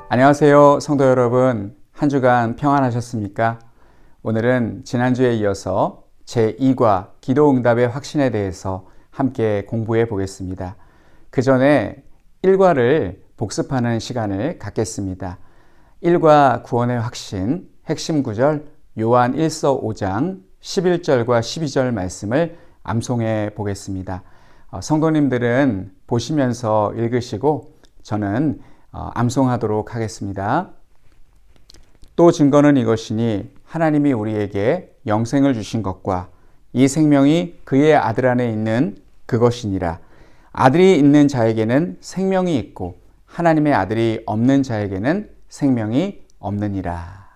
안녕하세요, 성도 여러분. 한 주간 평안하셨습니까? 오늘은 지난주에 이어서 제2과 기도응답의 확신에 대해서 함께 공부해 보겠습니다. 그 전에 1과를 복습하는 시간을 갖겠습니다. 1과 구원의 확신, 핵심 구절, 요한 1서 5장 11절과 12절 말씀을 암송해 보겠습니다. 성도님들은 보시면서 읽으시고 저는 암송하도록 하겠습니다. 또 증거는 이것이니 하나님이 우리에게 영생을 주신 것과 이 생명이 그의 아들 안에 있는 그것이니라. 아들이 있는 자에게는 생명이 있고 하나님의 아들이 없는 자에게는 생명이 없느니라.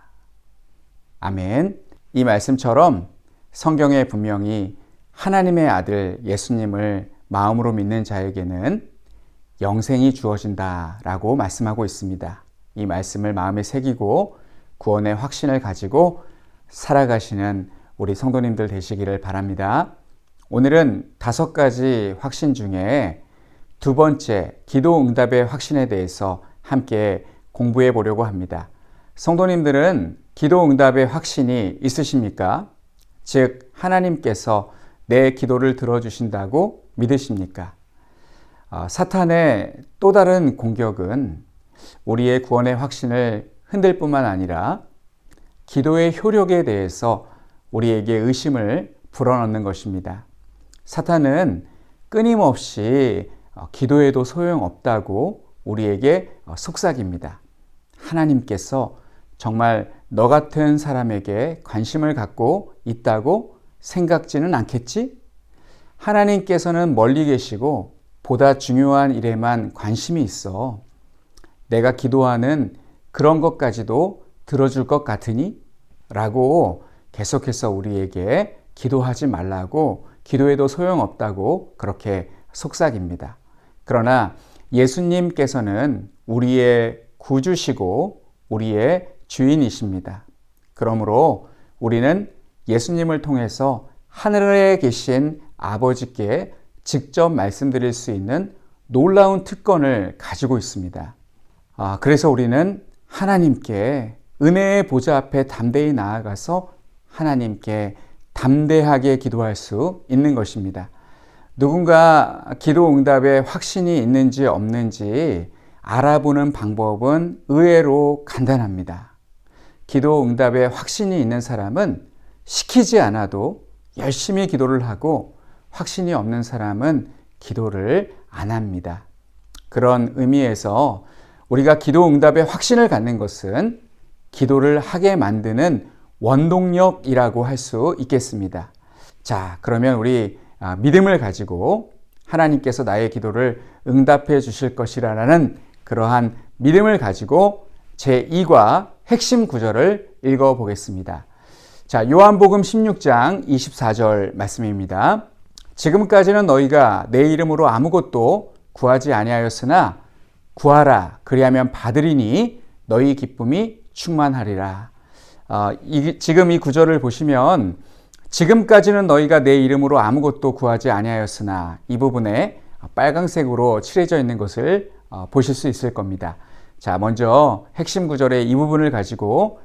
아멘. 이 말씀처럼 성경에 분명히 하나님의 아들 예수님을 마음으로 믿는 자에게는 영생이 주어진다라고 말씀하고 있습니다. 이 말씀을 마음에 새기고 구원의 확신을 가지고 살아가시는 우리 성도님들 되시기를 바랍니다. 오늘은 5가지 확신 중에 두 번째 기도 응답의 확신에 대해서 함께 공부해 보려고 합니다. 성도님들은 기도 응답의 확신이 있으십니까? 즉 하나님께서 내 기도를 들어주신다고 믿으십니까? 사탄의 또 다른 공격은 우리의 구원의 확신을 흔들 뿐만 아니라 기도의 효력에 대해서 우리에게 의심을 불어넣는 것입니다. 사탄은 끊임없이 기도해도 소용없다고 우리에게 속삭입니다. 하나님께서 정말 너 같은 사람에게 관심을 갖고 있다고 생각지는 않겠지? 하나님께서는 멀리 계시고 보다 중요한 일에만 관심이 있어. 내가 기도하는 그런 것까지도 들어줄 것 같으니? 라고 계속해서 우리에게 기도하지 말라고, 기도해도 소용없다고 그렇게 속삭입니다. 그러나 예수님께서는 우리의 구주시고 우리의 주인이십니다. 그러므로 우리는 예수님을 통해서 하늘에 계신 아버지께 직접 말씀드릴 수 있는 놀라운 특권을 가지고 있습니다. 그래서 우리는 하나님께 은혜의 보좌 앞에 담대히 나아가서 하나님께 담대하게 기도할 수 있는 것입니다. 누군가 기도 응답에 확신이 있는지 없는지 알아보는 방법은 의외로 간단합니다. 기도 응답에 확신이 있는 사람은 시키지 않아도 열심히 기도를 하고 확신이 없는 사람은 기도를 안 합니다. 그런 의미에서 우리가 기도 응답에 확신을 갖는 것은 기도를 하게 만드는 원동력이라고 할 수 있겠습니다. 자, 그러면 우리 믿음을 가지고 하나님께서 나의 기도를 응답해 주실 것이라는 그러한 믿음을 가지고 제2과 핵심 구절을 읽어보겠습니다. 자, 요한복음 16장 24절 말씀입니다. 지금까지는 너희가 내 이름으로 아무것도 구하지 아니하였으나 구하라 그리하면 받으리니 너희 기쁨이 충만하리라. 지금 이 구절을 보시면 지금까지는 너희가 내 이름으로 아무것도 구하지 아니하였으나 이 부분에 빨강색으로 칠해져 있는 것을 보실 수 있을 겁니다. 자, 먼저 핵심 구절의 이 부분을 가지고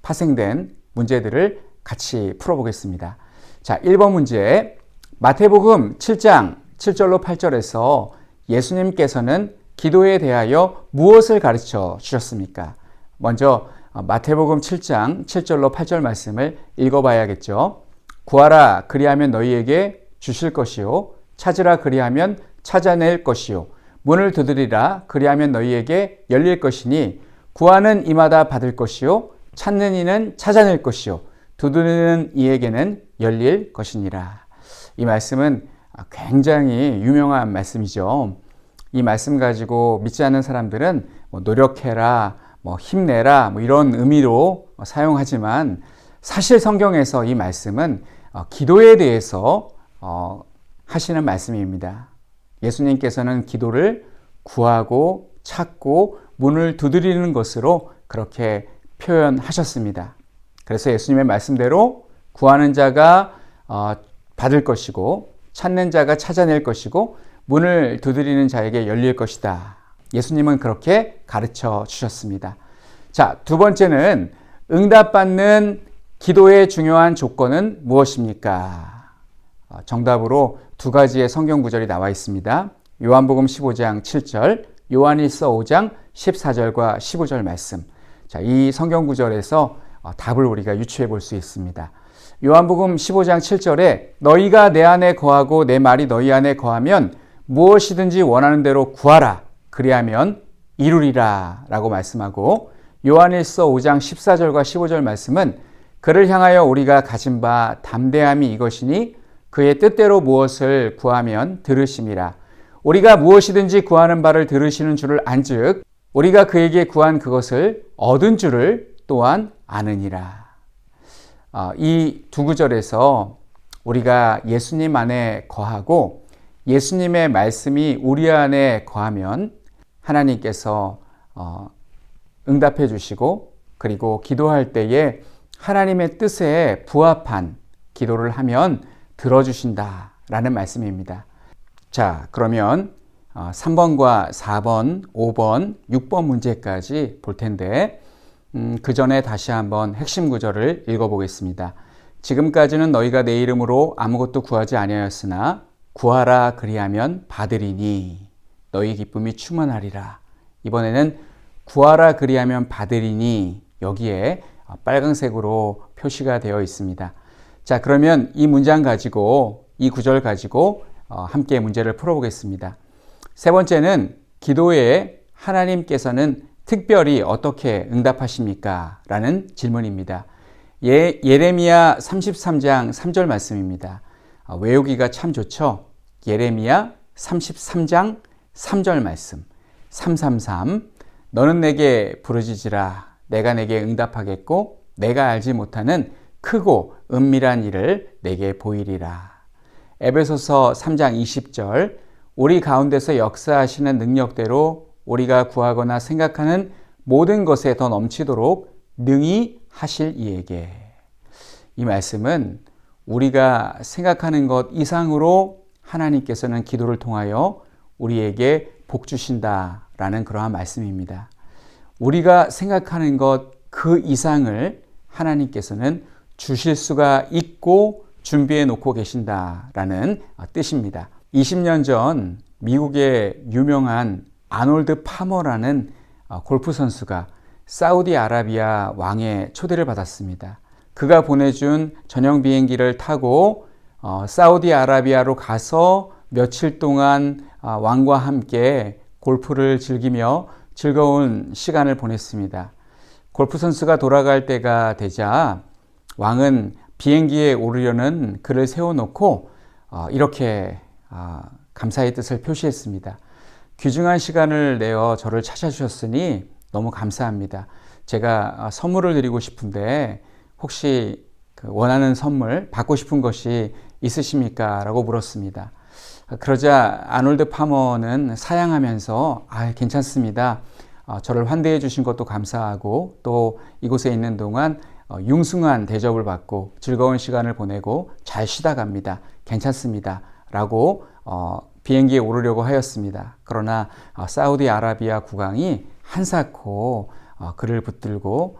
파생된 문제들을 같이 풀어보겠습니다. 자, 1번 문제. 마태복음 7장 7절로 8절에서 예수님께서는 기도에 대하여 무엇을 가르쳐 주셨습니까? 먼저 마태복음 7장 7절로 8절 말씀을 읽어봐야겠죠. 구하라 그리하면 너희에게 주실 것이요 찾으라 그리하면 찾아낼 것이요 문을 두드리라 그리하면 너희에게 열릴 것이니 구하는 이마다 받을 것이요 찾는 이는 찾아낼 것이요 두드리는 이에게는 열릴 것이니라. 이 말씀은 굉장히 유명한 말씀이죠. 이 말씀 가지고 믿지 않는 사람들은 노력해라, 힘내라 이런 의미로 사용하지만 사실 성경에서 이 말씀은 기도에 대해서 하시는 말씀입니다. 예수님께서는 기도를 구하고 찾고 문을 두드리는 것으로 그렇게 표현하셨습니다. 그래서 예수님의 말씀대로 구하는 자가 받을 것이고 찾는 자가 찾아낼 것이고 문을 두드리는 자에게 열릴 것이다. 예수님은 그렇게 가르쳐 주셨습니다. 자, 두 번째는 응답받는 기도의 중요한 조건은 무엇입니까? 정답으로 두 가지의 성경 구절이 나와 있습니다. 요한복음 15장 7절, 요한일서 5장 14절과 15절 말씀. 자, 이 성경 구절에서 답을 우리가 유추해 볼 수 있습니다. 요한복음 15장 7절에 너희가 내 안에 거하고 내 말이 너희 안에 거하면 무엇이든지 원하는 대로 구하라. 그리하면 이루리라 라고 말씀하고, 요한일서 5장 14절과 15절 말씀은 그를 향하여 우리가 가진 바 담대함이 이것이니 그의 뜻대로 무엇을 구하면 들으심이라. 우리가 무엇이든지 구하는 바를 들으시는 줄을 안즉 우리가 그에게 구한 그것을 얻은 줄을 또한 아느니라. 이 두 구절에서 우리가 예수님 안에 거하고 예수님의 말씀이 우리 안에 거하면 하나님께서 응답해 주시고, 그리고 기도할 때에 하나님의 뜻에 부합한 기도를 하면 들어주신다라는 말씀입니다. 자, 그러면 3번과 4번, 5번, 6번 문제까지 볼 텐데 그 전에 다시 한번 핵심 구절을 읽어보겠습니다. 지금까지는 너희가 내 이름으로 아무것도 구하지 아니하였으나 구하라 그리하면 받으리니 너희 기쁨이 충만하리라. 이번에는 구하라 그리하면 받으리니 여기에 빨간색으로 표시가 되어 있습니다. 자, 그러면 이 문장 가지고, 이 구절 가지고 함께 문제를 풀어보겠습니다. 세 번째는 기도에 하나님께서는 특별히 어떻게 응답하십니까? 라는 질문입니다. 예레미야 33장 3절 말씀입니다. 외우기가 참 좋죠? 예레미야 33장 3절 말씀. 333 너는 내게 부르짖으라. 내가 내게 응답하겠고 내가 알지 못하는 크고 은밀한 일을 내게 보이리라. 에베소서 3장 20절 우리 가운데서 역사하시는 능력대로 우리가 구하거나 생각하는 모든 것에 더 넘치도록 능히 하실 이에게. 이 말씀은 우리가 생각하는 것 이상으로 하나님께서는 기도를 통하여 우리에게 복 주신다라는 그러한 말씀입니다. 우리가 생각하는 것 그 이상을 하나님께서는 주실 수가 있고 준비해 놓고 계신다라는 뜻입니다. 20년 전 미국의 유명한 아놀드 파머라는 골프 선수가 사우디아라비아 왕의 초대를 받았습니다. 그가 보내준 전용 비행기를 타고 사우디아라비아로 가서 며칠 동안 왕과 함께 골프를 즐기며 즐거운 시간을 보냈습니다. 골프 선수가 돌아갈 때가 되자 왕은 비행기에 오르려는 그를 세워놓고 이렇게 감사의 뜻을 표시했습니다. 귀중한 시간을 내어 저를 찾아주셨으니 너무 감사합니다. 제가 선물을 드리고 싶은데 혹시 원하는 선물, 받고 싶은 것이 있으십니까? 라고 물었습니다. 그러자 아놀드 파머는 사양하면서 괜찮습니다. 저를 환대해 주신 것도 감사하고 또 이곳에 있는 동안 융숭한 대접을 받고 즐거운 시간을 보내고 잘 쉬다 갑니다. 괜찮습니다. 라고 비행기에 오르려고 하였습니다. 그러나 사우디아라비아 국왕이 한사코 그를 붙들고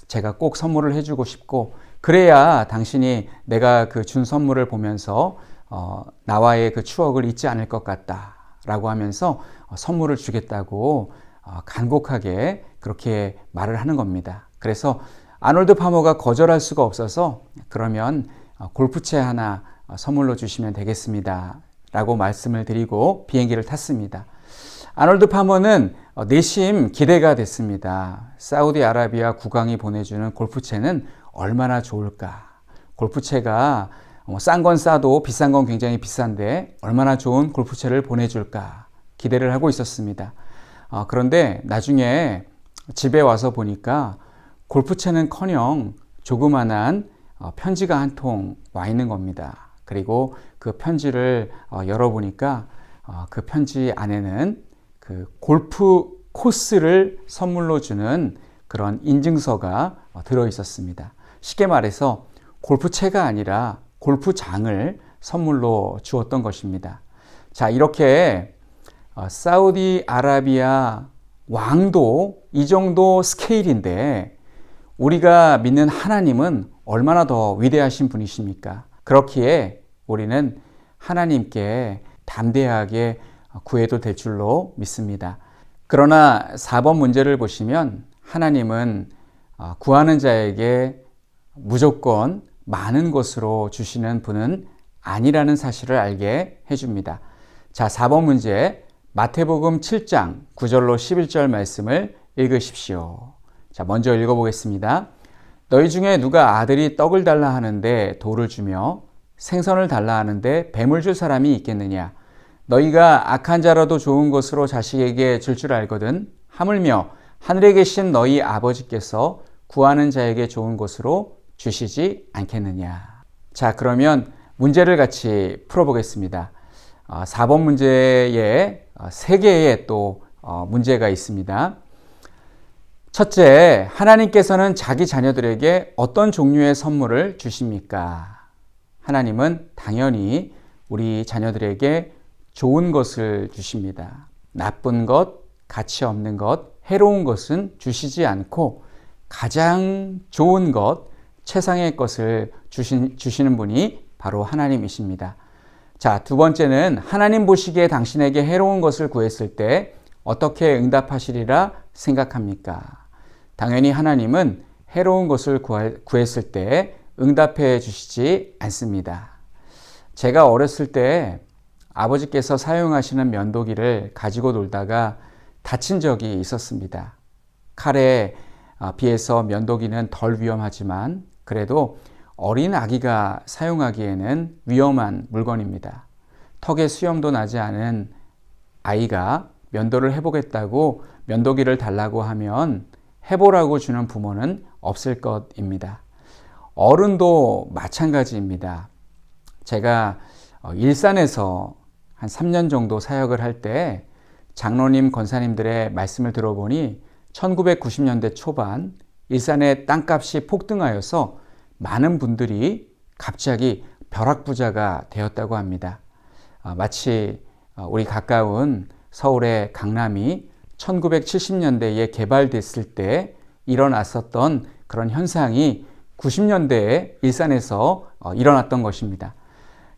제가 꼭 선물을 해주고 싶고 그래야 당신이 내가 그 준 선물을 보면서 나와의 그 추억을 잊지 않을 것 같다 라고 하면서 선물을 주겠다고 간곡하게 그렇게 말을 하는 겁니다. 그래서 아놀드 파머가 거절할 수가 없어서 그러면 골프채 하나 선물로 주시면 되겠습니다 라고 말씀을 드리고 비행기를 탔습니다. 아놀드 파머는 내심 기대가 됐습니다. 사우디아라비아 국왕이 보내주는 골프채는 얼마나 좋을까. 골프채가 싼 건 싸도 비싼 건 굉장히 비싼데 얼마나 좋은 골프채를 보내줄까 기대를 하고 있었습니다. 그런데 나중에 집에 와서 보니까 골프채는커녕 조그만한 편지가 한 통 와 있는 겁니다. 그리고 그 편지를 열어보니까 그 편지 안에는 그 골프 코스를 선물로 주는 그런 인증서가 들어 있었습니다. 쉽게 말해서 골프채가 아니라 골프장을 선물로 주었던 것입니다. 자, 이렇게 사우디아라비아 왕도 이 정도 스케일인데 우리가 믿는 하나님은 얼마나 더 위대하신 분이십니까? 그렇기에 우리는 하나님께 담대하게 구해도 될 줄로 믿습니다. 그러나 4번 문제를 보시면 하나님은 구하는 자에게 무조건 많은 것으로 주시는 분은 아니라는 사실을 알게 해줍니다. 자, 4번 문제 마태복음 7장 9절로 11절 말씀을 읽으십시오. 자, 먼저 읽어보겠습니다. 너희 중에 누가 아들이 떡을 달라 하는데 돌을 주며 생선을 달라 하는데 뱀을 줄 사람이 있겠느냐? 너희가 악한 자라도 좋은 것으로 자식에게 줄 줄 알거든. 하물며 하늘에 계신 너희 아버지께서 구하는 자에게 좋은 것으로 주시지 않겠느냐? 자, 그러면 문제를 같이 풀어보겠습니다. 4번 문제에 3개의 또 문제가 있습니다. 첫째, 하나님께서는 자기 자녀들에게 어떤 종류의 선물을 주십니까? 하나님은 당연히 우리 자녀들에게 좋은 것을 주십니다. 나쁜 것, 가치 없는 것, 해로운 것은 주시지 않고 가장 좋은 것, 최상의 것을 주시는 분이 바로 하나님이십니다. 자, 두 번째는 하나님 보시기에 당신에게 해로운 것을 구했을 때 어떻게 응답하시리라 생각합니까? 당연히 하나님은 해로운 것을 구했을 때 응답해 주시지 않습니다. 제가 어렸을 때 아버지께서 사용하시는 면도기를 가지고 놀다가 다친 적이 있었습니다. 칼에 비해서 면도기는 덜 위험하지만 그래도 어린 아기가 사용하기에는 위험한 물건입니다. 턱에 수염도 나지 않은 아이가 면도를 해보겠다고 면도기를 달라고 하면 해보라고 주는 부모는 없을 것입니다. 어른도 마찬가지입니다. 제가 일산에서 한 3년 정도 사역을 할 때 장로님, 권사님들의 말씀을 들어보니 1990년대 초반 일산의 땅값이 폭등하여서 많은 분들이 갑자기 벼락부자가 되었다고 합니다. 마치 우리 가까운 서울의 강남이 1970년대에 개발됐을 때 일어났었던 그런 현상이 90년대에 일산에서 일어났던 것입니다.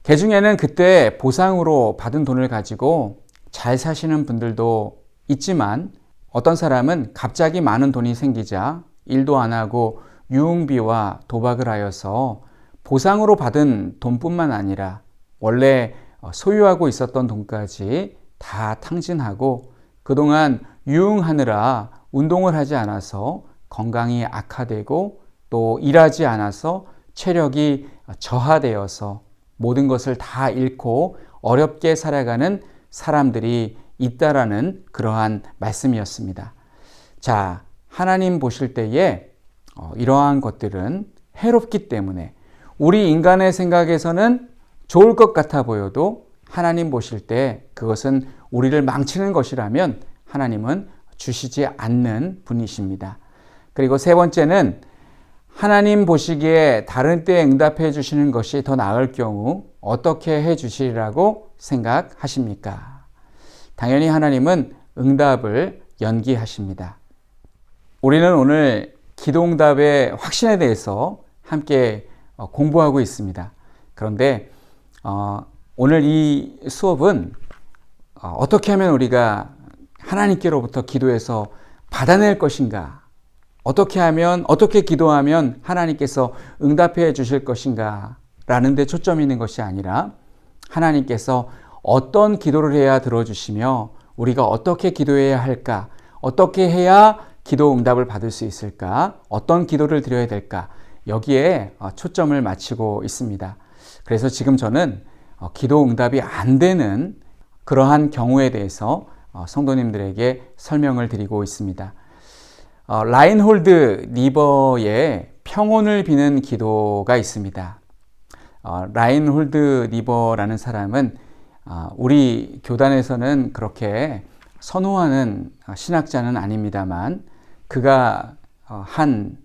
그중에는 그때 보상으로 받은 돈을 가지고 잘 사시는 분들도 있지만 어떤 사람은 갑자기 많은 돈이 생기자 일도 안 하고 유흥비와 도박을 하여서 보상으로 받은 돈뿐만 아니라 원래 소유하고 있었던 돈까지 다 탕진하고 그동안 유흥하느라 운동을 하지 않아서 건강이 악화되고 또 일하지 않아서 체력이 저하되어서 모든 것을 다 잃고 어렵게 살아가는 사람들이 있다라는 그러한 말씀이었습니다. 자, 하나님 보실 때에 이러한 것들은 해롭기 때문에 우리 인간의 생각에서는 좋을 것 같아 보여도 하나님 보실 때 그것은 우리를 망치는 것이라면 하나님은 주시지 않는 분이십니다. 그리고 세 번째는 하나님 보시기에 다른 때에 응답해 주시는 것이 더 나을 경우 어떻게 해 주시리라고 생각하십니까? 당연히 하나님은 응답을 연기하십니다. 우리는 오늘 기도응답의 확신에 대해서 함께 공부하고 있습니다. 그런데 오늘 이 수업은 어떻게 하면 우리가 하나님께로부터 기도해서 받아낼 것인가? 어떻게 기도하면 하나님께서 응답해 주실 것인가? 라는 데 초점이 있는 것이 아니라 하나님께서 어떤 기도를 해야 들어주시며 우리가 어떻게 기도해야 할까? 어떻게 해야 기도 응답을 받을 수 있을까? 어떤 기도를 드려야 될까? 여기에 초점을 맞추고 있습니다. 그래서 지금 저는 기도 응답이 안 되는 그러한 경우에 대해서 성도님들에게 설명을 드리고 있습니다. 라인홀드 리버의 평온을 비는 기도가 있습니다. 라인홀드 리버라는 사람은 우리 교단에서는 그렇게 선호하는 신학자는 아닙니다만 그가 한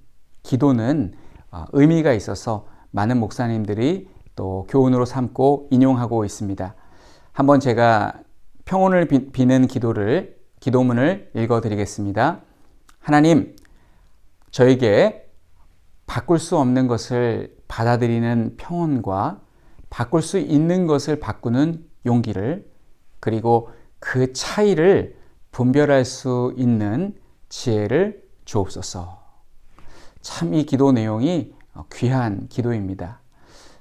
기도는 의미가 있어서 많은 목사님들이 또 교훈으로 삼고 인용하고 있습니다. 한번 제가 평온을 비는 기도문을 읽어드리겠습니다. 하나님, 저에게 바꿀 수 없는 것을 받아들이는 평온과 바꿀 수 있는 것을 바꾸는 용기를, 그리고 그 차이를 분별할 수 있는 지혜를 주옵소서. 참 이 기도 내용이 귀한 기도입니다.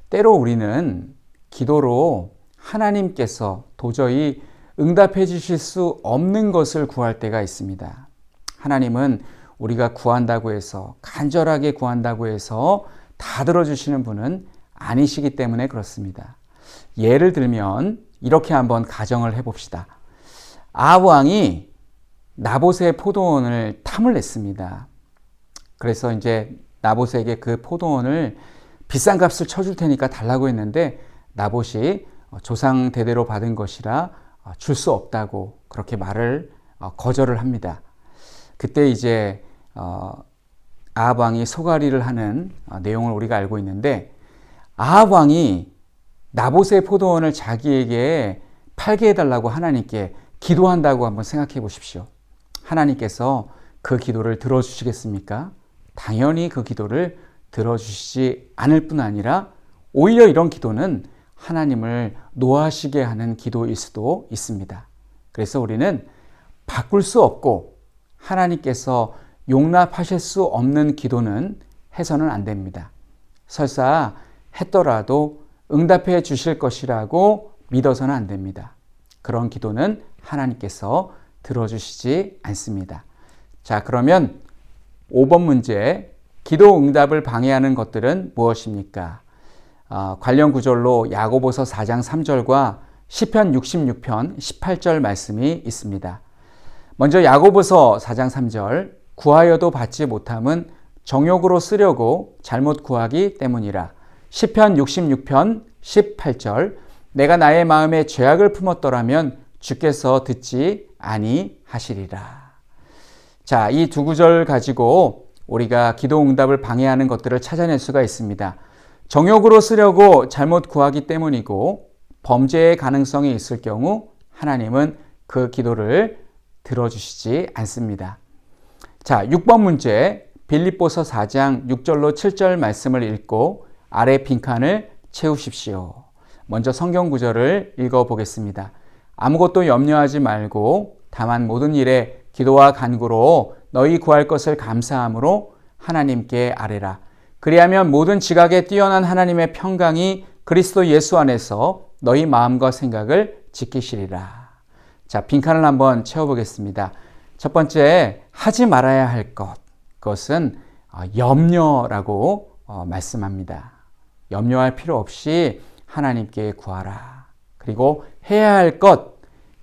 때로 우리는 기도로 하나님께서 도저히 응답해 주실 수 없는 것을 구할 때가 있습니다. 하나님은 우리가 구한다고 해서, 간절하게 구한다고 해서 다 들어주시는 분은 아니시기 때문에 그렇습니다. 예를 들면 이렇게 한번 가정을 해봅시다. 아합 왕이 나봇의 포도원을 탐을 냈습니다. 그래서 이제 나봇에게 그 포도원을 비싼 값을 쳐줄 테니까 달라고 했는데, 나봇이 조상 대대로 받은 것이라 줄 수 없다고 그렇게 말을 거절을 합니다. 그때 이제 아합 왕이 소가리를 하는 내용을 우리가 알고 있는데, 아합 왕이 나봇의 포도원을 자기에게 팔게 해달라고 하나님께 기도한다고 한번 생각해 보십시오. 하나님께서 그 기도를 들어주시겠습니까? 당연히 그 기도를 들어주시지 않을 뿐 아니라 오히려 이런 기도는 하나님을 노하시게 하는 기도일 수도 있습니다. 그래서 우리는 바꿀 수 없고 하나님께서 용납하실 수 없는 기도는 해서는 안 됩니다. 설사 했더라도 응답해 주실 것이라고 믿어서는 안 됩니다. 그런 기도는 하나님께서 들어주시지 않습니다. 자, 그러면 5번 문제, 기도 응답을 방해하는 것들은 무엇입니까? 관련 구절로 야고보서 4장 3절과 시편 66편 18절 말씀이 있습니다. 먼저 야고보서 4장 3절, 구하여도 받지 못함은 정욕으로 쓰려고 잘못 구하기 때문이라. 시편 66편 18절, 내가 나의 마음에 죄악을 품었더라면 주께서 듣지 아니하시리라. 자, 이 두 구절 가지고 우리가 기도 응답을 방해하는 것들을 찾아낼 수가 있습니다. 정욕으로 쓰려고 잘못 구하기 때문이고, 범죄의 가능성이 있을 경우 하나님은 그 기도를 들어주시지 않습니다. 자, 6번 문제, 빌립보서 4장 6절로 7절 말씀을 읽고 아래 빈칸을 채우십시오. 먼저 성경 구절을 읽어보겠습니다. 아무것도 염려하지 말고 다만 모든 일에 기도와 간구로 너희 구할 것을 감사함으로 하나님께 아뢰라. 그리하면 모든 지각에 뛰어난 하나님의 평강이 그리스도 예수 안에서 너희 마음과 생각을 지키시리라. 자, 빈칸을 한번 채워보겠습니다. 첫 번째, 하지 말아야 할 것, 그것은 염려라고 말씀합니다. 염려할 필요 없이 하나님께 구하라. 그리고 해야 할 것,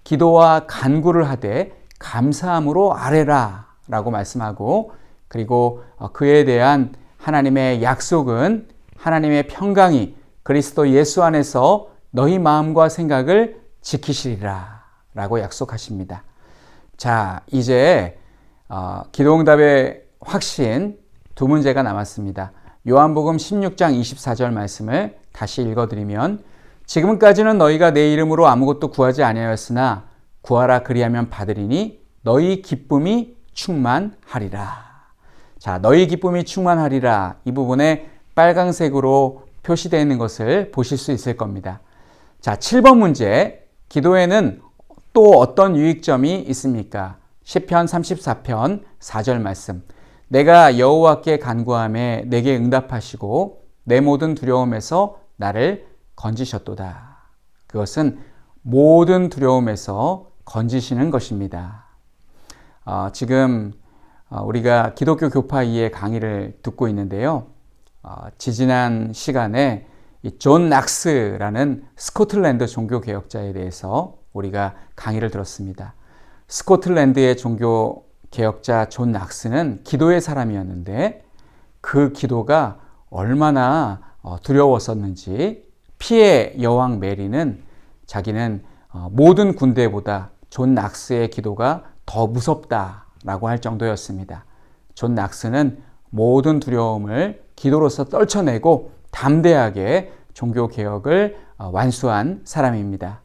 기도와 간구를 하되 감사함으로 아뢰라 라고 말씀하고, 그리고 그에 대한 하나님의 약속은 하나님의 평강이 그리스도 예수 안에서 너희 마음과 생각을 지키시리라 라고 약속하십니다. 자, 이제 기도응답의 확신 두 문제가 남았습니다. 요한복음 16장 24절 말씀을 다시 읽어드리면, 지금까지는 너희가 내 이름으로 아무것도 구하지 아니하였으나 구하라 그리하면 받으리니 너희 기쁨이 충만하리라. 자, 너희 기쁨이 충만하리라, 이 부분에 빨강색으로 표시되어 있는 것을 보실 수 있을 겁니다. 자, 7번 문제, 기도에는 또 어떤 유익점이 있습니까? 시편 34편 4절 말씀, 내가 여호와께 간구하매 내게 응답하시고 내 모든 두려움에서 나를 건지셨도다. 그것은 모든 두려움에서 건지시는 것입니다. 지금 우리가 기독교 교파 2의 강의를 듣고 있는데요. 지지난 시간에 이 존 낙스라는 스코틀랜드 종교개혁자에 대해서 우리가 강의를 들었습니다. 스코틀랜드의 종교개혁자 존 낙스는 기도의 사람이었는데, 그 기도가 얼마나 두려웠었는지 피해 여왕 메리는 자기는 모든 군대보다 존 낙스의 기도가 더 무섭다라고 할 정도였습니다. 존 낙스는 모든 두려움을 기도로서 떨쳐내고 담대하게 종교개혁을 완수한 사람입니다.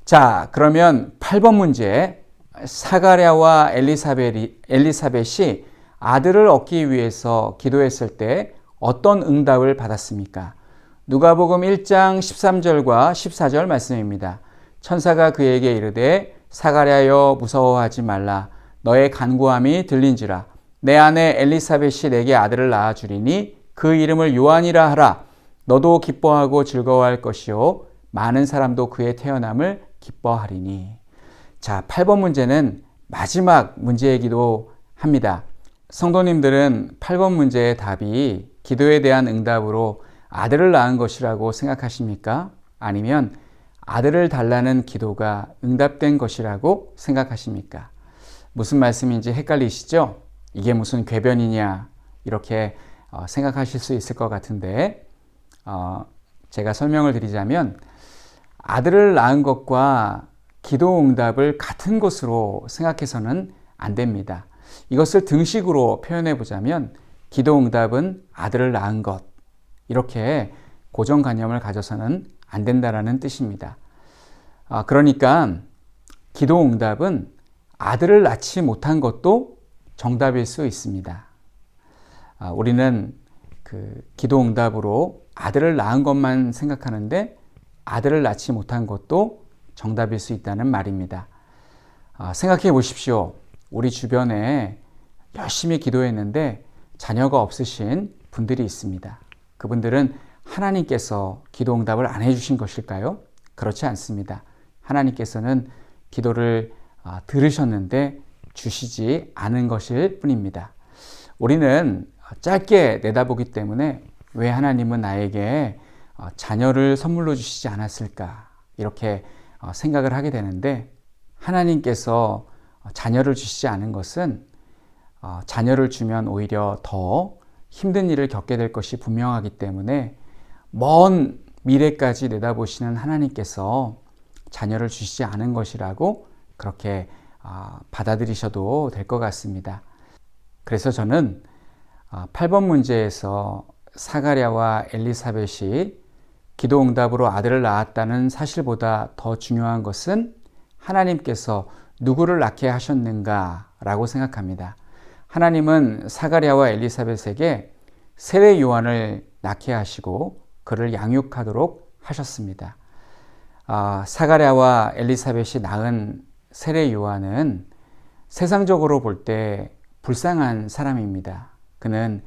자, 그러면 8번 문제. 사가랴와 엘리사벳이 아들을 얻기 위해서 기도했을 때 어떤 응답을 받았습니까? 누가복음 1장 13절과 14절 말씀입니다. 천사가 그에게 이르되 사가랴여 무서워하지 말라. 너의 간구함이 들린지라. 내 아내 엘리사벳이 내게 아들을 낳아 주리니 그 이름을 요한이라 하라. 너도 기뻐하고 즐거워할 것이요 많은 사람도 그의 태어남을 기뻐하리니. 자, 8번 문제는 마지막 문제이기도 합니다. 성도님들은 8번 문제의 답이 기도에 대한 응답으로 아들을 낳은 것이라고 생각하십니까? 아니면 아들을 달라는 기도가 응답된 것이라고 생각하십니까? 무슨 말씀인지 헷갈리시죠? 이게 무슨 궤변이냐 이렇게 생각하실 수 있을 것 같은데 제가 설명을 드리자면 아들을 낳은 것과 기도 응답을 같은 것으로 생각해서는 안 됩니다. 이것을 등식으로 표현해 보자면 기도 응답은 아들을 낳은 것 이렇게 고정관념을 가져서는 안 된다라는 뜻입니다. 그러니까 기도 응답은 아들을 낳지 못한 것도 정답일 수 있습니다. 우리는 그 기도 응답으로 아들을 낳은 것만 생각하는데 아들을 낳지 못한 것도 정답일 수 있다는 말입니다. 생각해 보십시오. 우리 주변에 열심히 기도했는데 자녀가 없으신 분들이 있습니다. 그분들은 하나님께서 기도 응답을 안 해주신 것일까요? 그렇지 않습니다. 하나님께서는 기도를 들으셨는데 주시지 않은 것일 뿐입니다. 우리는 짧게 내다보기 때문에 왜 하나님은 나에게 자녀를 선물로 주시지 않았을까 이렇게 생각을 하게 되는데 하나님께서 자녀를 주시지 않은 것은 자녀를 주면 오히려 더 힘든 일을 겪게 될 것이 분명하기 때문에 먼 미래까지 내다보시는 하나님께서 자녀를 주시지 않은 것이라고 그렇게 받아들이셔도 될 것 같습니다. 그래서 저는 8번 문제에서 사가랴와 엘리사벳이 기도 응답으로 아들을 낳았다는 사실보다 더 중요한 것은 하나님께서 누구를 낳게 하셨는가라고 생각합니다. 하나님은 사가랴와 엘리사벳에게 세례 요한을 낳게 하시고 그를 양육하도록 하셨습니다. 사가랴와 엘리사벳이 낳은 세례 요한은 세상적으로 볼 때 불쌍한 사람입니다. 그는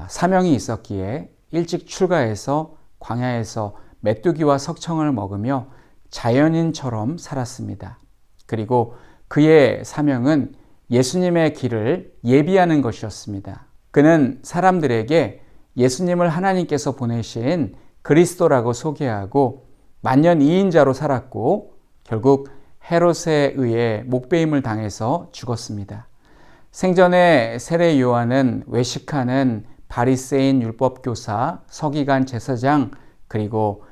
사명이 있었기에 일찍 출가해서 광야에서 메뚜기와 석청을 먹으며 자연인처럼 살았습니다. 그리고 그의 사명은 예수님의 길을 예비하는 것이었습니다. 그는 사람들에게 예수님을 하나님께서 보내신 그리스도라고 소개하고 만년 이인자로 살았고 결국 헤롯에 의해 목베임을 당해서 죽었습니다. 생전에 세례 요한은 외식하는 바리새인 율법교사, 서기관 제사장 그리고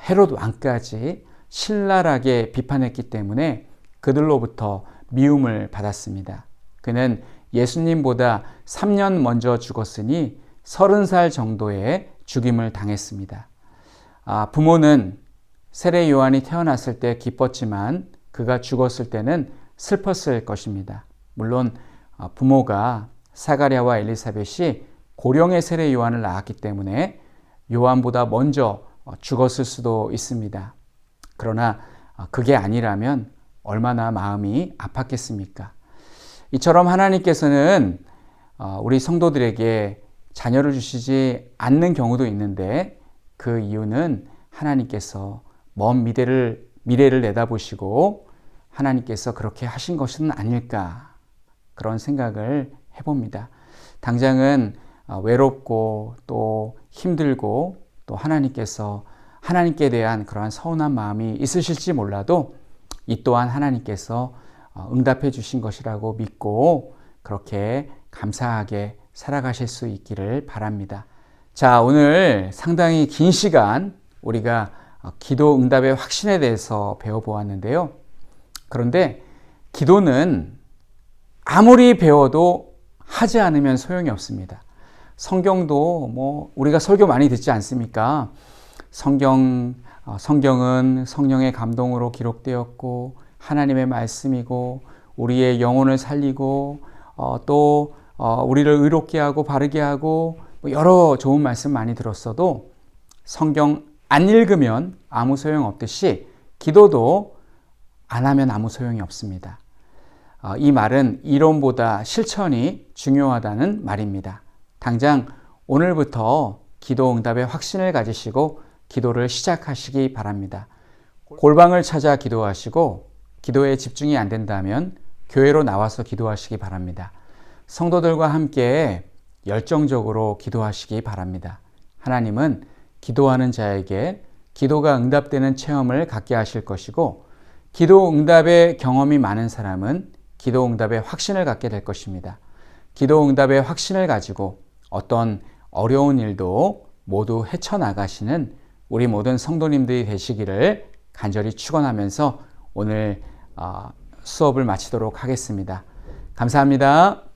헤롯 왕까지 신랄하게 비판했기 때문에 그들로부터 미움을 받았습니다. 그는 예수님보다 3년 먼저 죽었으니 30살 정도의 죽임을 당했습니다. 부모는 세례 요한이 태어났을 때 기뻤지만 그가 죽었을 때는 슬펐을 것입니다. 물론 부모가 사가랴와 엘리사벳이 고령의 세례 요한을 낳았기 때문에 요한보다 먼저 죽었을 수도 있습니다. 그러나 그게 아니라면 얼마나 마음이 아팠겠습니까? 이처럼 하나님께서는 우리 성도들에게 자녀를 주시지 않는 경우도 있는데 그 이유는 하나님께서 먼 미래를 내다보시고 하나님께서 그렇게 하신 것은 아닐까 그런 생각을 해봅니다. 당장은 외롭고 또 힘들고 또 하나님께 대한 그러한 서운한 마음이 있으실지 몰라도 이 또한 하나님께서 응답해 주신 것이라고 믿고 그렇게 감사하게 살아가실 수 있기를 바랍니다. 자, 오늘 상당히 긴 시간 우리가 기도 응답의 확신에 대해서 배워보았는데요. 그런데 기도는 아무리 배워도 하지 않으면 소용이 없습니다. 성경도 우리가 설교 많이 듣지 않습니까? 성경 성경은 성령의 감동으로 기록되었고 하나님의 말씀이고 우리의 영혼을 살리고 또 우리를 의롭게 하고 바르게 하고 여러 좋은 말씀 많이 들었어도 성경 안 읽으면 아무 소용 없듯이 기도도 안 하면 아무 소용이 없습니다. 이 말은 이론보다 실천이 중요하다는 말입니다. 당장 오늘부터 기도 응답의 확신을 가지시고 기도를 시작하시기 바랍니다. 골방을 찾아 기도하시고 기도에 집중이 안 된다면 교회로 나와서 기도하시기 바랍니다. 성도들과 함께 열정적으로 기도하시기 바랍니다. 하나님은 기도하는 자에게 기도가 응답되는 체험을 갖게 하실 것이고 기도 응답의 경험이 많은 사람은 기도 응답의 확신을 갖게 될 것입니다. 기도 응답의 확신을 가지고 어떤 어려운 일도 모두 헤쳐나가시는 우리 모든 성도님들이 되시기를 간절히 축원하면서 오늘 수업을 마치도록 하겠습니다. 감사합니다.